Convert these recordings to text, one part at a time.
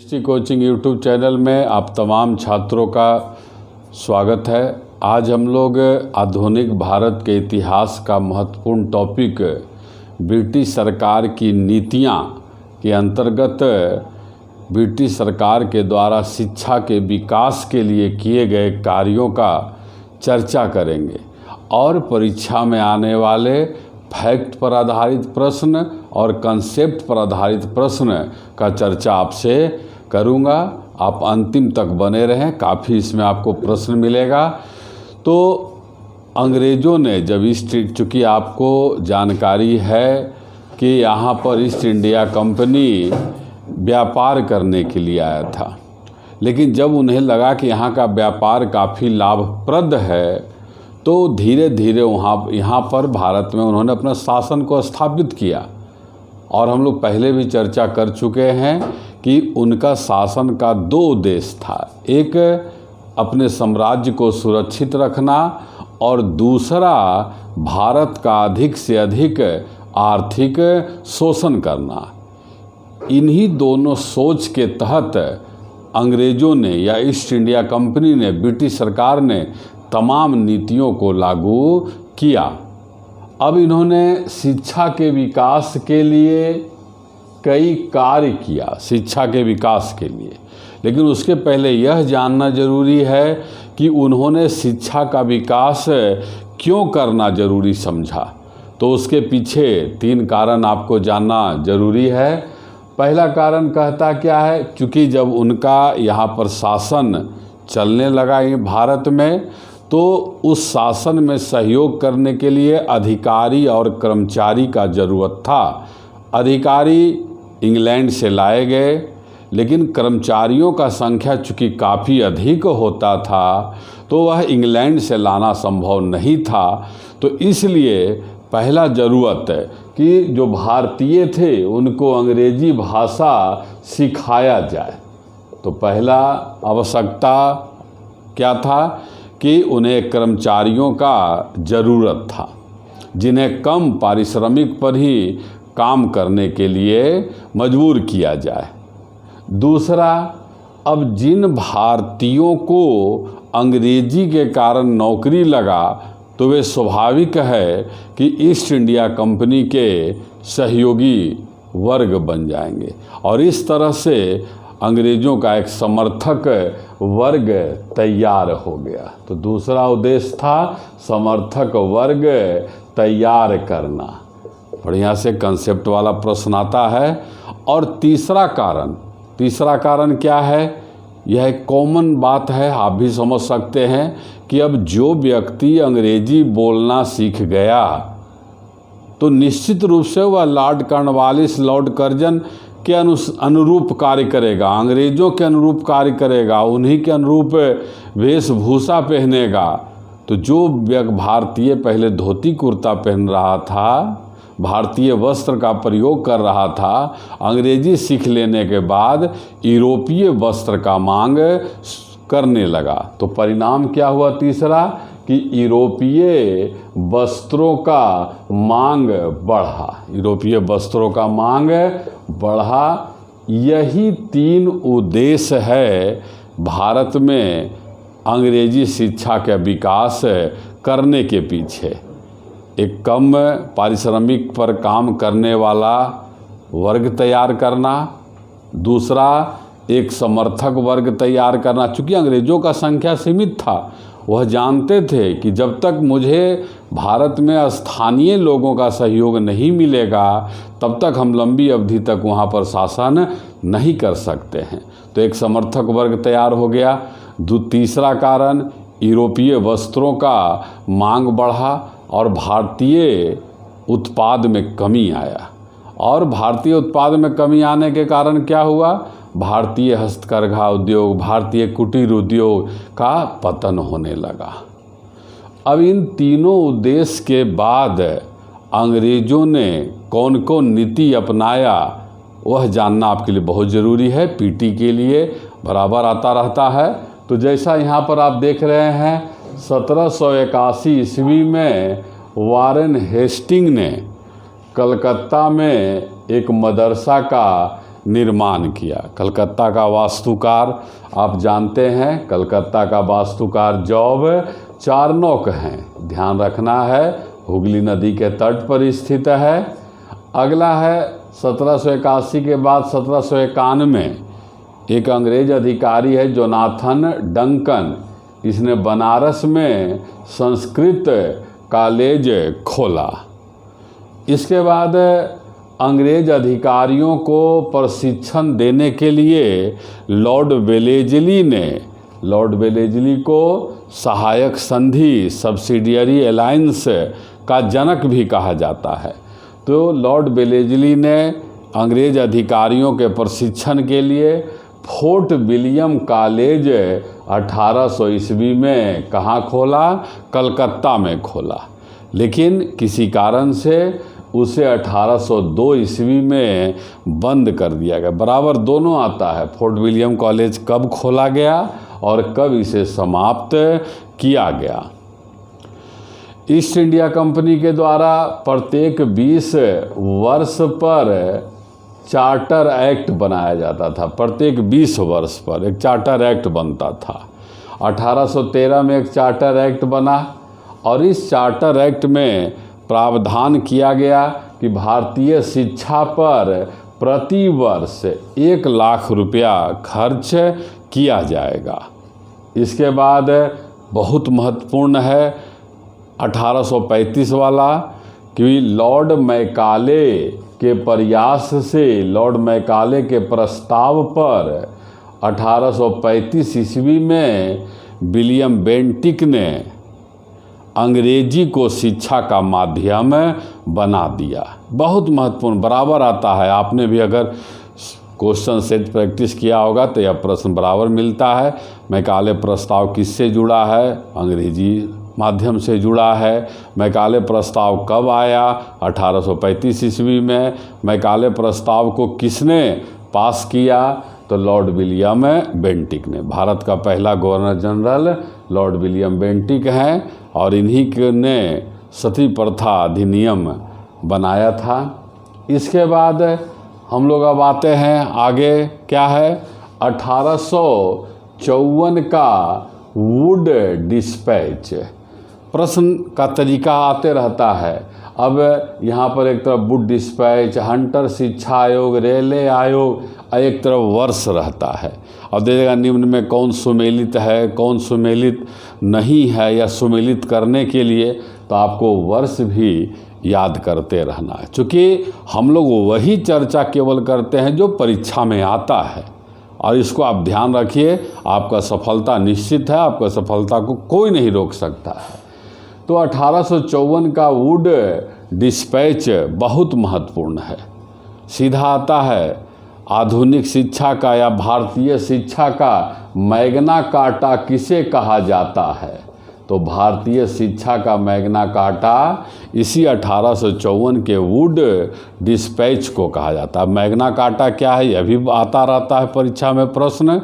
History coaching YouTube channel में आप तमाम छात्रों का स्वागत है। आज हम लोग आधुनिक भारत के इतिहास का महत्वपूर्ण टॉपिक ब्रिटिश सरकार की नीतियां के अंतर्गत ब्रिटिश सरकार के द्वारा शिक्षा के विकास के लिए किए गए कार्यों का चर्चा करेंगे और परीक्षा में आने वाले फैक्ट पर आधारित प्रश्न और कंसेप्ट पर आधारित प्रश्न का चर्चा आपसे करूंगा। आप अंतिम तक बने रहें, काफ़ी इसमें आपको प्रश्न मिलेगा। तो अंग्रेज़ों ने जब चूँकि आपको जानकारी है कि यहाँ पर ईस्ट इंडिया कंपनी व्यापार करने के लिए आया था, लेकिन जब उन्हें लगा कि यहाँ का व्यापार काफ़ी लाभप्रद है तो धीरे धीरे यहाँ पर भारत में उन्होंने अपने शासन को स्थापित किया। और हम लोग पहले भी चर्चा कर चुके हैं कि उनका शासन का दो उद्देश्य था, एक अपने साम्राज्य को सुरक्षित रखना और दूसरा भारत का अधिक से अधिक आर्थिक शोषण करना। इन्हीं दोनों सोच के तहत अंग्रेज़ों ने या ईस्ट इंडिया कंपनी ने, ब्रिटिश सरकार ने तमाम नीतियों को लागू किया। अब इन्होंने शिक्षा के विकास के लिए कई कार्य किया, शिक्षा के विकास के लिए। लेकिन उसके पहले यह जानना जरूरी है कि उन्होंने शिक्षा का विकास क्यों करना जरूरी समझा। तो उसके पीछे तीन कारण आपको जानना जरूरी है। पहला कारण कहता क्या है, चूँकि जब उनका यहाँ पर शासन चलने लगा ये भारत में, तो उस शासन में सहयोग करने के लिए अधिकारी और कर्मचारी का ज़रूरत था। अधिकारी इंग्लैंड से लाए गए, लेकिन कर्मचारियों का संख्या चूँकि काफ़ी अधिक होता था तो वह इंग्लैंड से लाना संभव नहीं था। तो इसलिए पहला ज़रूरत है कि जो भारतीय थे उनको अंग्रेज़ी भाषा सिखाया जाए। तो पहला आवश्यकता क्या था कि उन्हें कर्मचारियों का ज़रूरत था, जिन्हें कम पारिश्रमिक पर ही काम करने के लिए मजबूर किया जाए। दूसरा, अब जिन भारतीयों को अंग्रेजी के कारण नौकरी लगा तो वे स्वाभाविक है कि ईस्ट इंडिया कंपनी के सहयोगी वर्ग बन जाएंगे और इस तरह से अंग्रेज़ों का एक समर्थक वर्ग तैयार हो गया। तो दूसरा उद्देश्य था समर्थक वर्ग तैयार करना। बढ़िया से कंसेप्ट वाला प्रश्न आता है। और तीसरा कारण क्या है, यह एक कॉमन बात है, आप भी समझ सकते हैं कि अब जो व्यक्ति अंग्रेजी बोलना सीख गया तो निश्चित रूप से वह लॉर्ड कॉर्नवालिस, लॉर्ड कर्जन के अनुरूप कार्य करेगा, अंग्रेज़ों के अनुरूप कार्य करेगा, उन्हीं के अनुरूप वेशभूषा पहनेगा। तो जो भारतीय पहले धोती कुर्ता पहन रहा था, भारतीय वस्त्र का प्रयोग कर रहा था, अंग्रेजी सीख लेने के बाद यूरोपीय वस्त्र का मांग करने लगा। तो परिणाम क्या हुआ तीसरा, कि यूरोपीय वस्त्रों का मांग बढ़ा, यूरोपीय वस्त्रों का मांग बढ़ा। यही तीन उद्देश्य है भारत में अंग्रेजी शिक्षा का विकास करने के पीछे। एक कम पारिश्रमिक पर काम करने वाला वर्ग तैयार करना, दूसरा एक समर्थक वर्ग तैयार करना। चूँकि अंग्रेज़ों का संख्या सीमित था, वह जानते थे कि जब तक मुझे भारत में स्थानीय लोगों का सहयोग नहीं मिलेगा तब तक हम लंबी अवधि तक वहाँ पर शासन नहीं कर सकते हैं। तो एक समर्थक वर्ग तैयार हो गया। तीसरा कारण, यूरोपीय वस्त्रों का मांग बढ़ा और भारतीय उत्पाद में कमी आया। और भारतीय उत्पाद में कमी आने के कारण क्या हुआ, भारतीय हस्तकरघा उद्योग, भारतीय कुटीर उद्योग का पतन होने लगा। अब इन तीनों उद्देश्य के बाद अंग्रेज़ों ने कौन कौन नीति अपनाया वह जानना आपके लिए बहुत ज़रूरी है, पीटी के लिए बराबर आता रहता है। तो जैसा यहाँ पर आप देख रहे हैं, 1781 ईस्वी में वारेन हेस्टिंग ने कलकत्ता में एक मदरसा का निर्माण किया। कलकत्ता का वास्तुकार आप जानते हैं, कलकत्ता का वास्तुकार जॉब चारनोक हैं। ध्यान रखना है, हुगली नदी के तट पर स्थित है। अगला है 1781 के बाद 1751 में एक अंग्रेज अधिकारी है जोनाथन डंकन, इसने बनारस में संस्कृत कॉलेज खोला। इसके बाद अंग्रेज अधिकारियों को प्रशिक्षण देने के लिए लॉर्ड वेलेजली को सहायक संधि सब्सिडियरी अलायंस का जनक भी कहा जाता है। तो लॉर्ड वेलेजली ने अंग्रेज अधिकारियों के प्रशिक्षण के लिए फोर्ट विलियम कॉलेज 1800 ईस्वी में कहाँ खोला? कलकत्ता में खोला। लेकिन किसी कारण से उसे 1802 ईस्वी में बंद कर दिया गया। बराबर दोनों आता है, फोर्ट विलियम कॉलेज कब खोला गया और कब इसे समाप्त किया गया। ईस्ट इंडिया कंपनी के द्वारा प्रत्येक 20 वर्ष पर चार्टर एक्ट बनाया जाता था। प्रत्येक 20 वर्ष पर एक चार्टर एक्ट बनता था। 1813 में एक चार्टर एक्ट बना और इस चार्टर एक्ट में प्रावधान किया गया कि भारतीय शिक्षा पर प्रति वर्ष 1 लाख रुपया खर्च किया जाएगा। इसके बाद बहुत महत्वपूर्ण है 1835 वाला, कि लॉर्ड मैकाले के प्रयास से, लॉर्ड मैकाले के प्रस्ताव पर 1835 ईस्वी में विलियम बेंटिक ने अंग्रेजी को शिक्षा का माध्यम बना दिया। बहुत महत्वपूर्ण, बराबर आता है। आपने भी अगर क्वेश्चन सेट प्रैक्टिस किया होगा तो यह प्रश्न बराबर मिलता है। मैकाले प्रस्ताव किससे जुड़ा है? अंग्रेजी माध्यम से जुड़ा है। मैकाले प्रस्ताव कब आया? 1835 ईस्वी में। मैकाले प्रस्ताव को किसने पास किया? तो लॉर्ड विलियम बेंटिक ने। भारत का पहला governor general Lord William Bentinck हैं और इन्हीं ने सती प्रथा अधिनियम बनाया था। इसके बाद हम लोग अब आते हैं आगे, क्या है? 1854 का वुड डिस्पैच। प्रश्न का तरीका आते रहता है। अब यहाँ पर एक तरफ वुड डिस्पैच, हंटर शिक्षा आयोग, रेलवे आयोग, एक तरफ वर्ष रहता है। अब देखिएगा निम्न में कौन सुमेलित है, कौन सुमेलित नहीं है, या सुमेलित करने के लिए तो आपको वर्ष भी याद करते रहना है। चूँकि हम लोग वही चर्चा केवल करते हैं जो परीक्षा में आता है, और इसको आप ध्यान रखिए, आपका सफलता निश्चित है। आपका सफलता को कोई नहीं रोक सकता है। तो 1854 का वुड डिस्पैच बहुत महत्वपूर्ण है। सीधा आता है, आधुनिक शिक्षा का या भारतीय शिक्षा का मैग्ना कार्टा किसे कहा जाता है? तो भारतीय शिक्षा का मैग्ना कार्टा इसी 1854 के वुड डिस्पैच को कहा जाता है। मैग्ना कार्टा क्या है, यह भी आता रहता है परीक्षा में प्रश्न।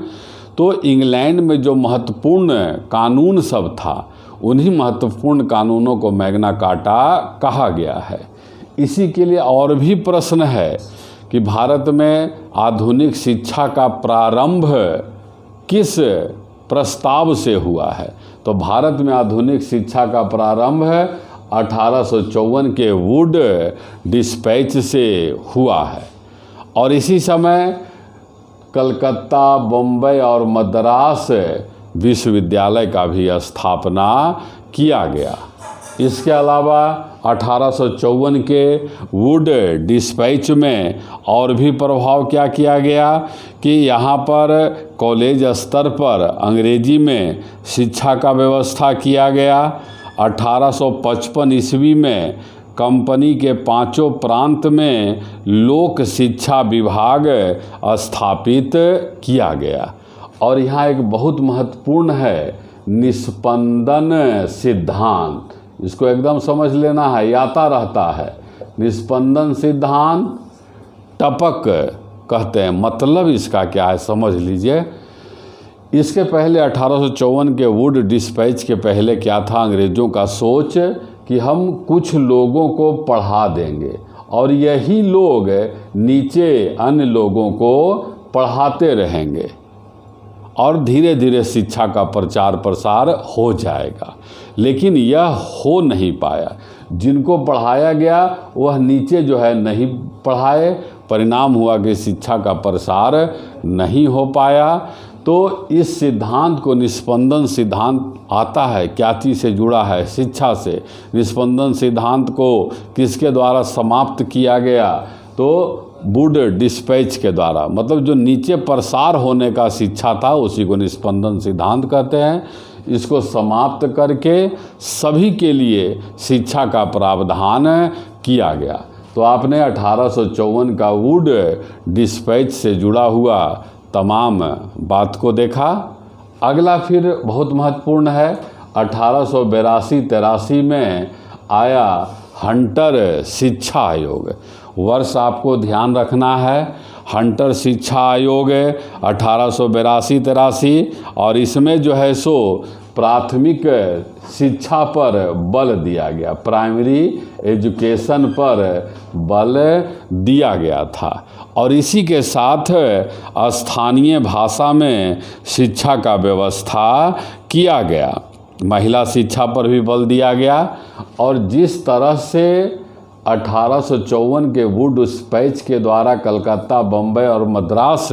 तो इंग्लैंड में जो महत्वपूर्ण कानून सब था, उन्हीं महत्वपूर्ण कानूनों को मैग्ना कार्टा कहा गया है। इसी के लिए और भी प्रश्न है कि भारत में आधुनिक शिक्षा का प्रारंभ किस प्रस्ताव से हुआ है? तो भारत में आधुनिक शिक्षा का प्रारंभ 1854 के वुड डिस्पैच से हुआ है। और इसी समय कलकत्ता, बम्बई और मद्रास विश्वविद्यालय का भी स्थापना किया गया। इसके अलावा 1854 के वुड डिस्पैच में और भी प्रभाव क्या किया गया कि यहाँ पर कॉलेज स्तर पर अंग्रेजी में शिक्षा का व्यवस्था किया गया। 1855 ईस्वी में कंपनी के 5 प्रांत में लोक शिक्षा विभाग स्थापित किया गया। और यहाँ एक बहुत महत्वपूर्ण है निस्पंदन सिद्धांत। इसको एकदम समझ लेना है, ये आता रहता है। निस्पंदन सिद्धांत टपक कहते हैं, मतलब इसका क्या है समझ लीजिए। इसके पहले 1854 के वुड डिस्पैच के पहले क्या था? अंग्रेज़ों का सोच कि हम कुछ लोगों को पढ़ा देंगे और यही लोग नीचे अन्य लोगों को पढ़ाते रहेंगे और धीरे धीरे शिक्षा का प्रचार प्रसार हो जाएगा। लेकिन यह हो नहीं पाया। जिनको पढ़ाया गया वह नीचे जो है नहीं पढ़ाए, परिणाम हुआ कि शिक्षा का प्रसार नहीं हो पाया। तो इस सिद्धांत को निस्पंदन सिद्धांत आता है, क्या चीज़ से जुड़ा है? शिक्षा से। निस्पंदन सिद्धांत को किसके द्वारा समाप्त किया गया? तो वुड डिस्पैच के द्वारा, मतलब जो नीचे प्रसार होने का शिक्षा था उसी को निस्पंदन सिद्धांत कहते हैं। इसको समाप्त करके सभी के लिए शिक्षा का प्रावधान किया गया। तो आपने 1854 का वुड डिस्पैच से जुड़ा हुआ तमाम बात को देखा। अगला फिर बहुत महत्वपूर्ण है, 1882-83 में आया हंटर शिक्षा आयोग। वर्ष आपको ध्यान रखना है, हंटर शिक्षा आयोग 1882-83, और इसमें जो है सो प्राथमिक शिक्षा पर बल दिया गया, प्राइमरी एजुकेशन पर बल दिया गया था। और इसी के साथ स्थानीय भाषा में शिक्षा का व्यवस्था किया गया, महिला शिक्षा पर भी बल दिया गया। और जिस तरह से 1854 के वुड डिस्पैच के द्वारा कलकत्ता, बम्बई और मद्रास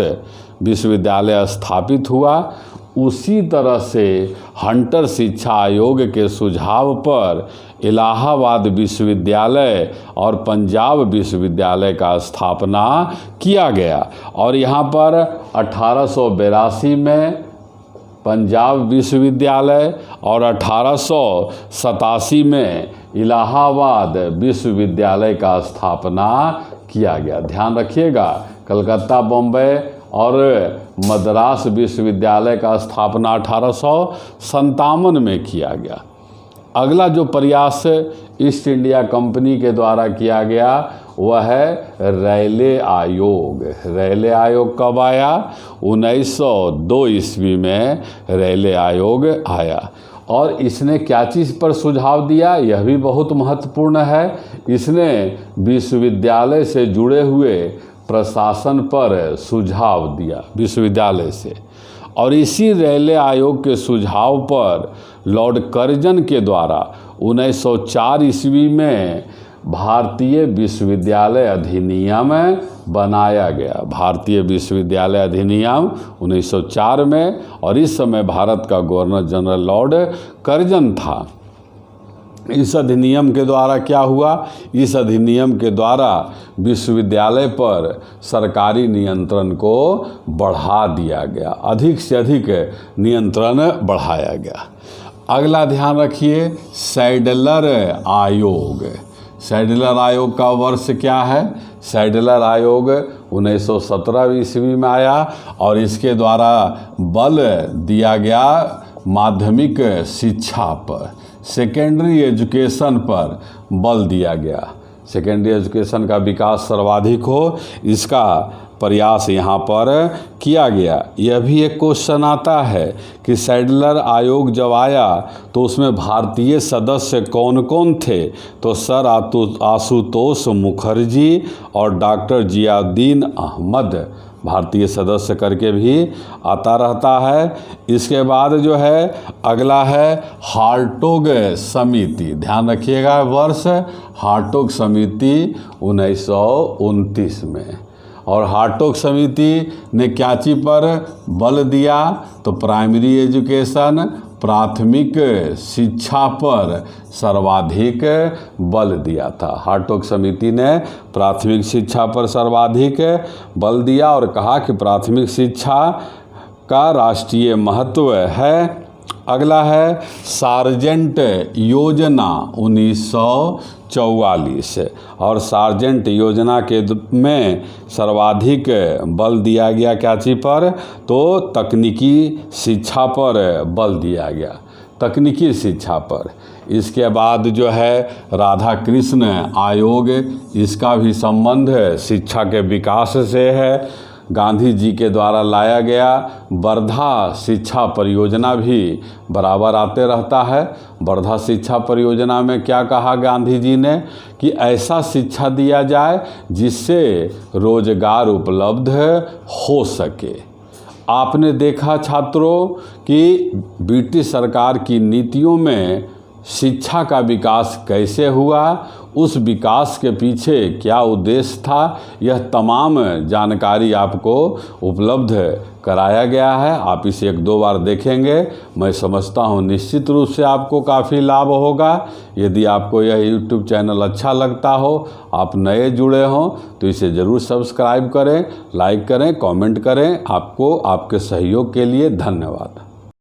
विश्वविद्यालय स्थापित हुआ, उसी तरह से हंटर शिक्षा आयोग के सुझाव पर इलाहाबाद विश्वविद्यालय और पंजाब विश्वविद्यालय का स्थापना किया गया। और यहाँ पर 1882 में पंजाब विश्वविद्यालय और 1887 में इलाहाबाद विश्वविद्यालय का स्थापना किया गया। ध्यान रखिएगा, कलकत्ता, बम्बई और मद्रास विश्वविद्यालय का स्थापना 1857 में किया गया। अगला जो प्रयास ईस्ट इंडिया कंपनी के द्वारा किया गया वह है रेले आयोग। रेले आयोग कब आया? 1902 ईस्वी में रेले आयोग आया। और इसने क्या चीज़ पर सुझाव दिया, यह भी बहुत महत्वपूर्ण है। इसने विश्वविद्यालय से जुड़े हुए प्रशासन पर सुझाव दिया विश्वविद्यालय से। और इसी रेले आयोग के सुझाव पर लॉर्ड कर्जन के द्वारा 1904 ईस्वी में भारतीय विश्वविद्यालय अधिनियम बनाया गया। भारतीय विश्वविद्यालय अधिनियम 1904 में, और इस समय भारत का गवर्नर जनरल लॉर्ड कर्जन था। इस अधिनियम के द्वारा क्या हुआ? इस अधिनियम के द्वारा विश्वविद्यालय पर सरकारी नियंत्रण को बढ़ा दिया गया, अधिक से अधिक नियंत्रण बढ़ाया गया। अगला ध्यान रखिए, सैडलर आयोग। सैडलर आयोग का वर्ष क्या है? सैडलर आयोग 1917 ईस्वी में आया और इसके द्वारा बल दिया गया माध्यमिक शिक्षा पर, सेकेंडरी एजुकेशन पर बल दिया गया। सेकेंडरी एजुकेशन का विकास सर्वाधिक हो, इसका प्रयास यहाँ पर किया गया। यह भी एक क्वेश्चन आता है कि सैडलर आयोग जब आया तो उसमें भारतीय सदस्य कौन कौन थे? तो सर आशुतोष मुखर्जी और डॉक्टर जियाउद्दीन अहमद भारतीय सदस्य करके भी आता रहता है। इसके बाद जो है अगला है हार्टोग समिति। ध्यान रखिएगा वर्ष, हार्टोग समिति 1929 में। और हार्टोग समिति ने क्या चीज़ पर बल दिया? तो प्राइमरी एजुकेशन, प्राथमिक शिक्षा पर सर्वाधिक बल दिया था। हार्टोग समिति ने प्राथमिक शिक्षा पर सर्वाधिक बल दिया और कहा कि प्राथमिक शिक्षा का राष्ट्रीय महत्व है। अगला है सार्जेंट योजना 1944, और सार्जेंट योजना के में सर्वाधिक बल दिया गया क्या चीज़ पर? तो तकनीकी शिक्षा पर बल दिया गया, तकनीकी शिक्षा पर। इसके बाद जो है राधा कृष्ण आयोग, इसका भी संबंध शिक्षा के विकास से है। गांधी जी के द्वारा लाया गया वर्धा शिक्षा परियोजना भी बराबर आते रहता है। वर्धा शिक्षा परियोजना में क्या कहा गांधी जी ने कि ऐसा शिक्षा दिया जाए जिससे रोजगार उपलब्ध हो सके। आपने देखा छात्रों कि ब्रिटिश सरकार की नीतियों में शिक्षा का विकास कैसे हुआ, उस विकास के पीछे क्या उद्देश्य था, यह तमाम जानकारी आपको उपलब्ध कराया गया है। आप इसे 1-2 बार देखेंगे, मैं समझता हूँ निश्चित रूप से आपको काफ़ी लाभ होगा। यदि आपको यह YouTube चैनल अच्छा लगता हो, आप नए जुड़े हों, तो इसे ज़रूर सब्सक्राइब करें, लाइक करें, कमेंट करें। आपको आपके सहयोग के लिए धन्यवाद।